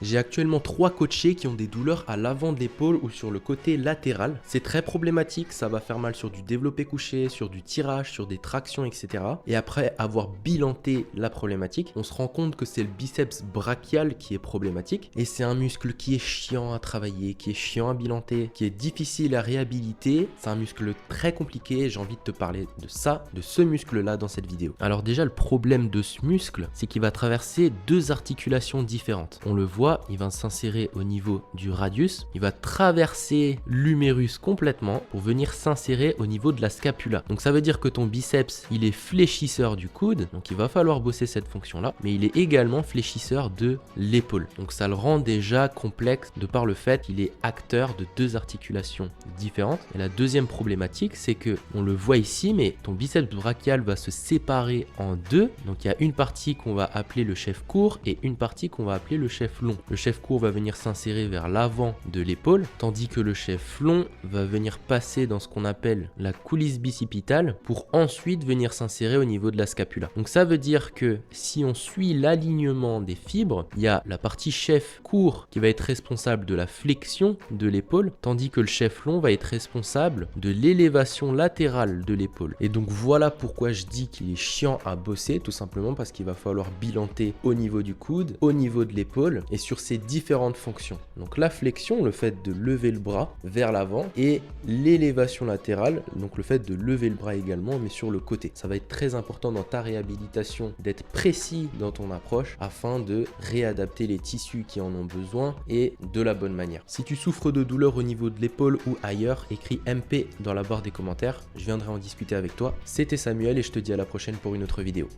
J'ai actuellement 3 coachés qui ont des douleurs à l'avant de l'épaule ou sur le côté latéral. C'est très problématique, ça va faire mal sur du développé couché, sur du tirage, sur des tractions, etc. Et après avoir bilanté la problématique, on se rend compte que c'est le biceps brachial qui est problématique. Et c'est un muscle qui est chiant à travailler, qui est chiant à bilanter, qui est difficile à réhabiliter. C'est un muscle très compliqué, j'ai envie de te parler de ça, de ce muscle-là dans cette vidéo. Alors déjà, le problème de ce muscle, c'est qu'il va traverser 2 articulations différentes. On le voit, il va s'insérer au niveau du radius, il va traverser l'humérus complètement pour venir s'insérer au niveau de la scapula. Donc ça veut dire que ton biceps, il est fléchisseur du coude, donc il va falloir bosser cette fonction-là, mais il est également fléchisseur de l'épaule. Donc ça le rend déjà complexe de par le fait qu'il est acteur de 2 articulations différentes. Et la deuxième problématique, c'est que on le voit ici, mais ton biceps brachial va se séparer en 2. Donc il y a une partie qu'on va appeler le chef court et une partie qu'on va appeler le chef long. Le chef court va venir s'insérer vers l'avant de l'épaule, tandis que le chef long va venir passer dans ce qu'on appelle la coulisse bicipitale pour ensuite venir s'insérer au niveau de la scapula. Donc ça veut dire que si on suit l'alignement des fibres, il y a la partie chef court qui va être responsable de la flexion de l'épaule, tandis que le chef long va être responsable de l'élévation latérale de l'épaule. Et donc voilà pourquoi je dis qu'il est chiant à bosser, tout simplement parce qu'il va falloir bilanter au niveau du coude, au niveau de l'épaule et sur ces différentes fonctions. Donc la flexion, le fait de lever le bras vers l'avant, et l'élévation latérale, donc le fait de lever le bras également, mais sur le côté. Ça va être très important dans ta réhabilitation d'être précis dans ton approche afin de réadapter les tissus qui en ont besoin et de la bonne manière. Si tu souffres de douleurs au niveau de l'épaule ou ailleurs, écris MP dans la barre des commentaires, je viendrai en discuter avec toi. C'était Samuel et je te dis à la prochaine pour une autre vidéo.